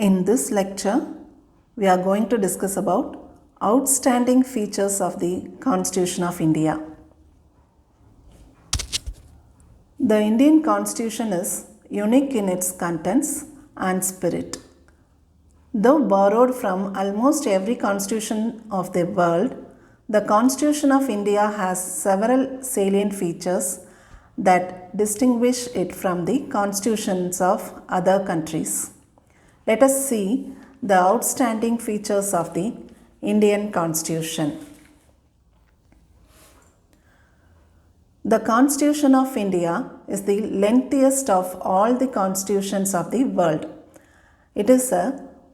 In this lecture, we are going to discuss about outstanding features of the Constitution of India. The Indian Constitution is unique in its contents and spirit. Though borrowed from almost every constitution of the world, the Constitution of India has several salient features that distinguish it from the constitutions of other countries. Let us see the outstanding features of the Indian Constitution. The Constitution of India is the lengthiest of all the constitutions of the world. It is a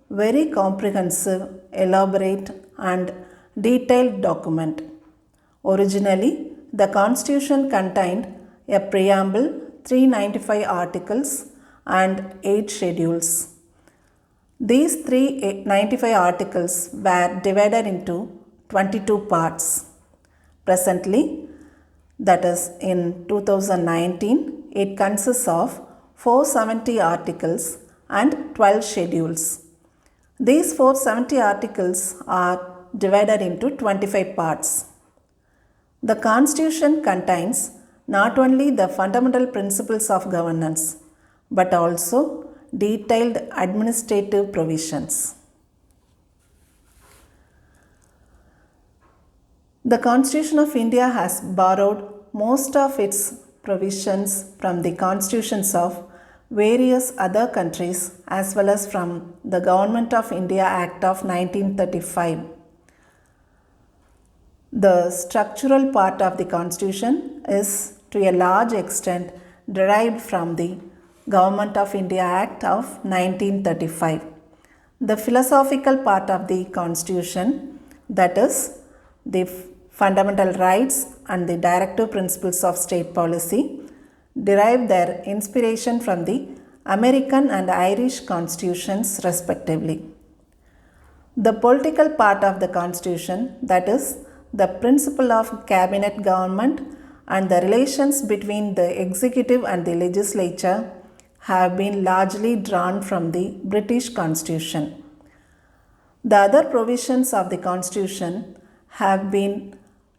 very comprehensive, elaborate, and detailed document. Originally, the Constitution contained a preamble, 395 articles, and 8 schedules. These 395 articles were divided into 22 parts. Presently, that is in 2019, it consists of 470 articles and 12 schedules. These 470 articles are divided into 25 parts. The Constitution contains not only the fundamental principles of governance, but also detailed administrative provisions. The Constitution of India has borrowed most of its provisions from the constitutions of various other countries as well as from the Government of India Act of 1935. The structural part of the Constitution is to a large extent derived from the Government of India Act of 1935. The philosophical part of the Constitution, that is, the fundamental rights and the directive principles of state policy, derive their inspiration from the American and Irish constitutions respectively. The political part of the Constitution, that is, the principle of cabinet government and the relations between the executive and the legislature, have been largely drawn from the British Constitution. The other provisions of the Constitution have been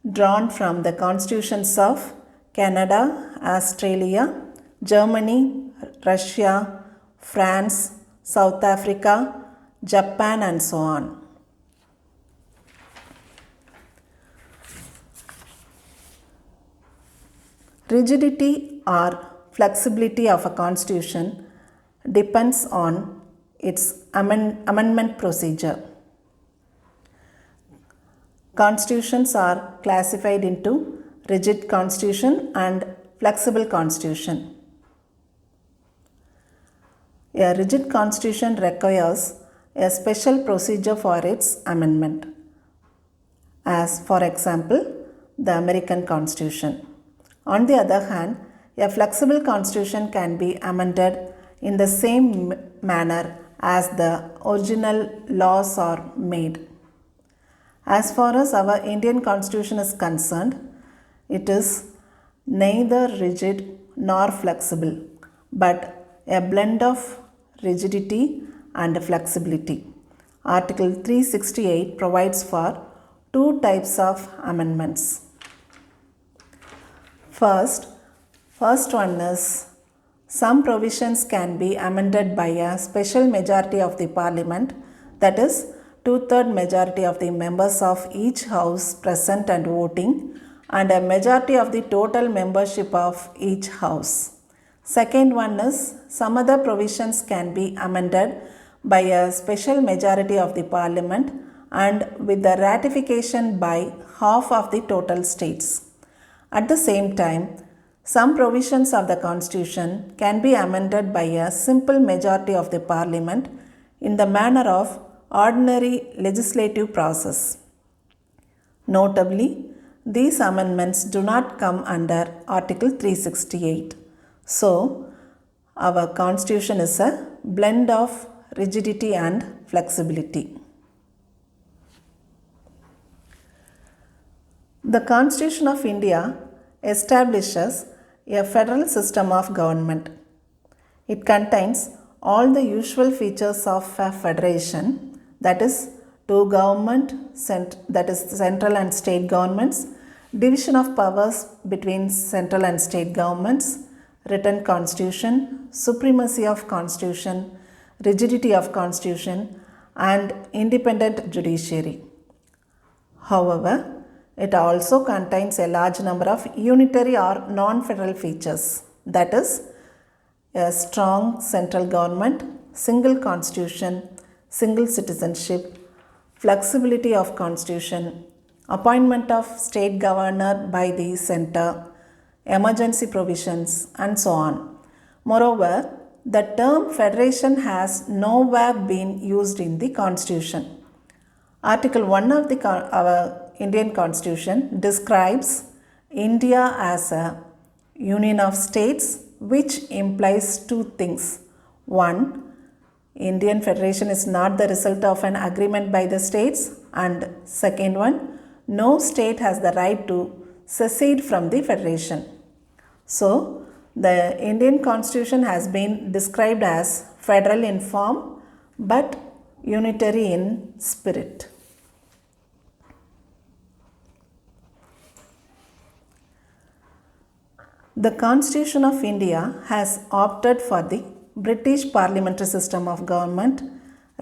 drawn from the constitutions of Canada, Australia, Germany, Russia, France, South Africa, Japan, and so on. Rigidity or flexibility of a constitution depends on its amendment procedure. Constitutions are classified into rigid constitution and flexible constitution. A rigid constitution requires a special procedure for its amendment, as for example, the American Constitution. On the other hand, a flexible constitution can be amended in the same manner as the original laws are made. As far as our Indian Constitution is concerned, it is neither rigid nor flexible, but a blend of rigidity and flexibility. Article 368 provides for two types of amendments. First one is, some provisions can be amended by a special majority of the Parliament, that is, 2/3 majority of the members of each house present and voting, and a majority of the total membership of each house. Second one is, some other provisions can be amended by a special majority of the Parliament and with the ratification by half of the total states. At the same time, some provisions of the Constitution can be amended by a simple majority of the Parliament in the manner of ordinary legislative process. Notably, these amendments do not come under Article 368. So, our Constitution is a blend of rigidity and flexibility. The Constitution of India establishes a federal system of government. It contains all the usual features of a federation, that is, two government, that is central and state governments, division of powers between central and state governments, written constitution, supremacy of constitution, rigidity of constitution, and independent judiciary. However, it also contains a large number of unitary or non-federal features, that is, a strong central government, single constitution, single citizenship, flexibility of constitution, appointment of state governor by the center, emergency provisions, and so on. Moreover, the term federation has nowhere been used in the constitution. Article 1 of our Indian Constitution describes India as a union of states, which implies two things. One, Indian Federation is not the result of an agreement by the states, and second one, no state has the right to secede from the federation. So, the Indian Constitution has been described as federal in form but unitary in spirit. The Constitution of India has opted for the British parliamentary system of government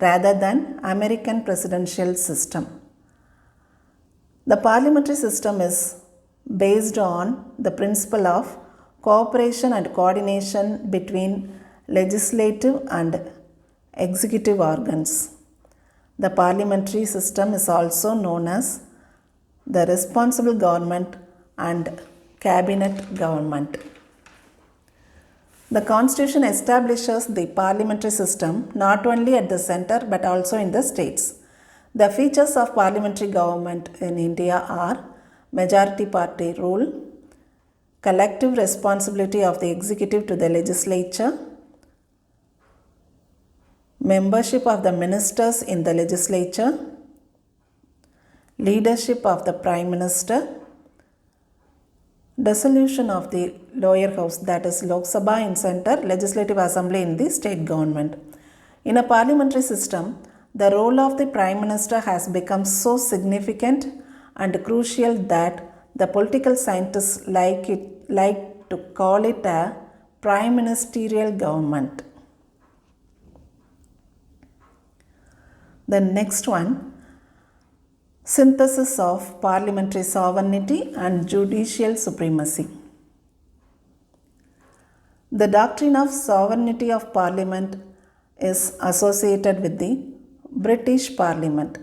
rather than American presidential system. The parliamentary system is based on the principle of cooperation and coordination between legislative and executive organs. The parliamentary system is also known as the responsible government and cabinet government. The Constitution establishes the parliamentary system not only at the center but also in the states. The features of parliamentary government in India are majority party rule, collective responsibility of the executive to the legislature, membership of the ministers in the legislature, leadership of the prime minister, dissolution of the lower house, that is Lok Sabha in center, legislative assembly in the state government. In a parliamentary system, the role of the prime minister has become so significant and crucial that the political scientists like to call it a prime ministerial government. The next one, synthesis of parliamentary sovereignty and judicial supremacy. The doctrine of sovereignty of parliament is associated with the British Parliament.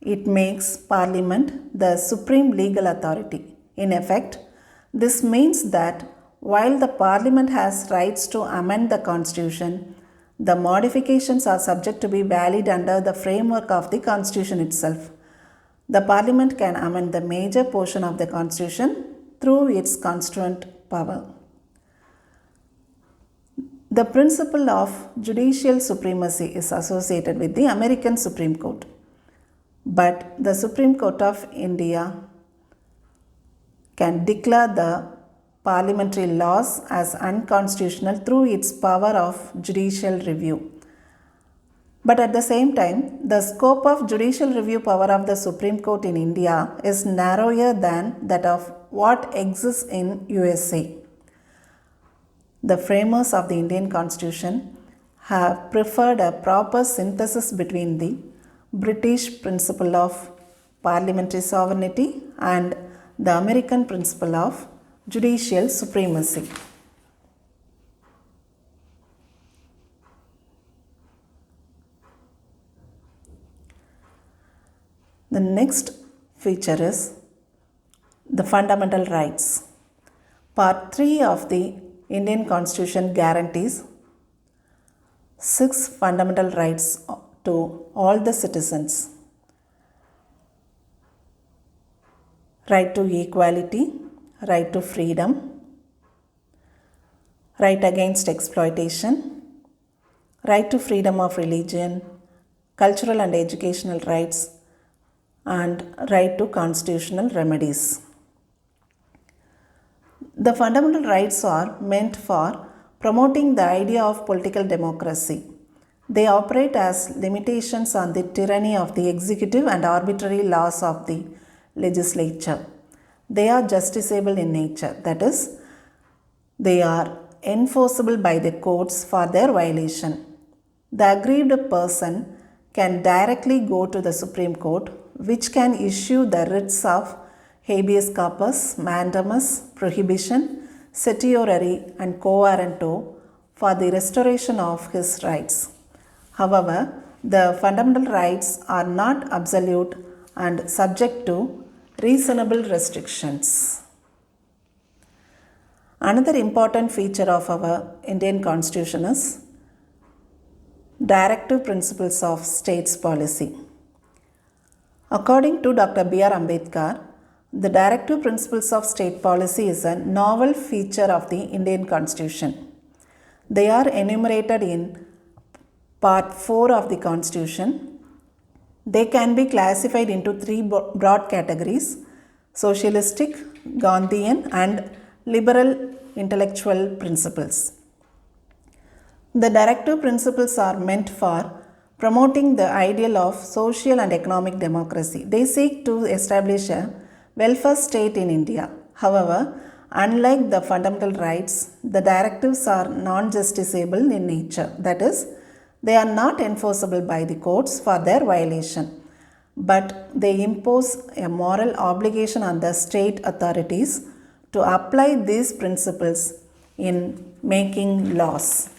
It makes Parliament the supreme legal authority. In effect, this means that while the Parliament has rights to amend the Constitution, the modifications are subject to be valid under the framework of the Constitution itself. The Parliament can amend the major portion of the Constitution through its constituent power. The principle of judicial supremacy is associated with the American Supreme Court. But the Supreme Court of India can declare the parliamentary laws as unconstitutional through its power of judicial review. But at the same time, the scope of judicial review power of the Supreme Court in India is narrower than that of what exists in USA. The framers of the Indian Constitution have preferred a proper synthesis between the British principle of parliamentary sovereignty and the American principle of judicial supremacy. The next feature is the fundamental rights. Part 3 of the Indian Constitution guarantees 6 fundamental rights to all the citizens. Right to equality, right to freedom, right against exploitation, right to freedom of religion, cultural and educational rights, and right to constitutional remedies. The fundamental rights are meant for promoting the idea of political democracy. They operate as limitations on the tyranny of the executive and arbitrary laws of the legislature. They are justiciable in nature, that is, they are enforceable by the courts for their violation. The aggrieved person can directly go to the Supreme Court, which can issue the writs of habeas corpus, mandamus, prohibition, certiorari, and quo warranto for the restoration of his rights. However, the fundamental rights are not absolute and subject to reasonable restrictions. Another important feature of our Indian Constitution is directive principles of states policy. According to Dr. B.R. Ambedkar, the directive principles of state policy is a novel feature of the Indian Constitution. They are enumerated in Part 4 of the Constitution. They can be classified into three broad categories: socialistic, Gandhian, and liberal intellectual principles. The directive principles are meant for promoting the ideal of social and economic democracy. They seek to establish a welfare state in India. However, unlike the fundamental rights, the directives are non-justiciable in nature. That is, they are not enforceable by the courts for their violation, but they impose a moral obligation on the state authorities to apply these principles in making laws.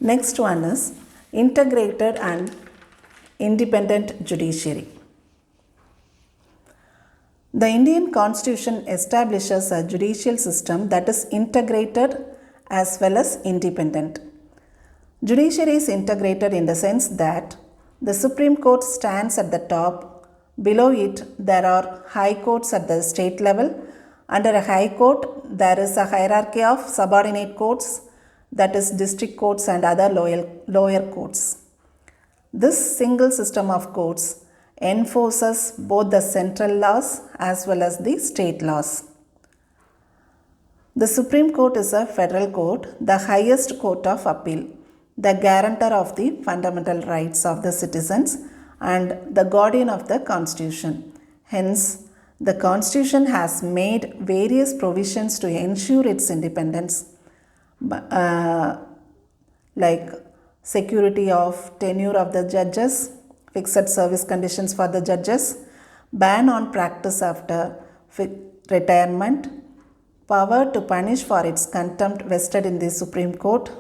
Next one is integrated and independent judiciary. The Indian Constitution establishes a judicial system that is integrated as well as independent. Judiciary is integrated in the sense that the Supreme Court stands at the top. Below it, there are high courts at the state level. Under a high court, there is a hierarchy of subordinate courts, that is district courts and other lower courts. This single system of courts enforces both the central laws as well as the state laws. The Supreme Court is a federal court, the highest court of appeal, the guarantor of the fundamental rights of the citizens and the guardian of the Constitution. Hence, the Constitution has made various provisions to ensure its independence, like security of tenure of the judges, fixed service conditions for the judges, ban on practice after retirement, power to punish for its contempt vested in the Supreme Court,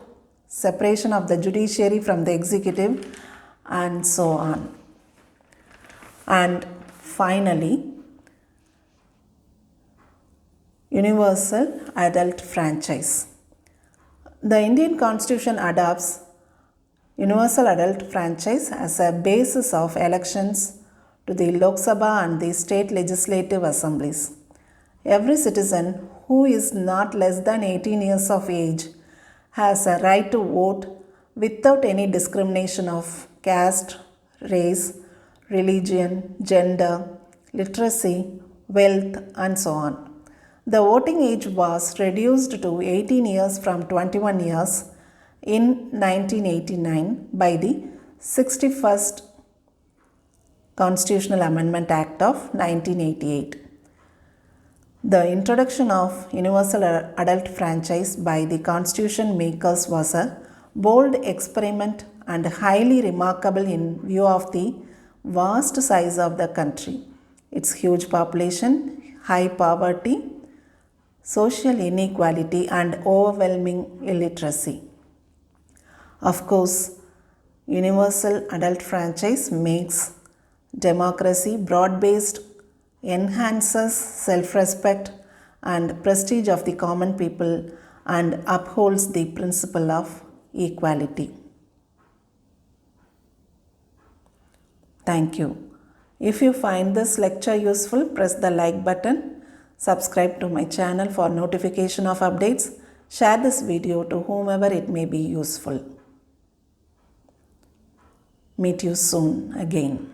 separation of the judiciary from the executive, and so on. And finally, universal adult franchise. The Indian Constitution adopts universal adult franchise as a basis of elections to the Lok Sabha and the state legislative assemblies. Every citizen who is not less than 18 years of age has a right to vote without any discrimination of caste, race, religion, gender, literacy, wealth, and so on. The voting age was reduced to 18 years from 21 years in 1989 by the 61st Constitutional Amendment Act of 1988. The introduction of universal adult franchise by the Constitution makers was a bold experiment and highly remarkable in view of the vast size of the country, its huge population, high poverty, social inequality, and overwhelming illiteracy. Of course, universal adult franchise makes democracy broad-based, enhances self-respect and prestige of the common people, and upholds the principle of equality. Thank you. If you find this lecture useful, press the like button, subscribe to my channel for notification of updates, share this video to whomever it may be useful. Meet you soon again.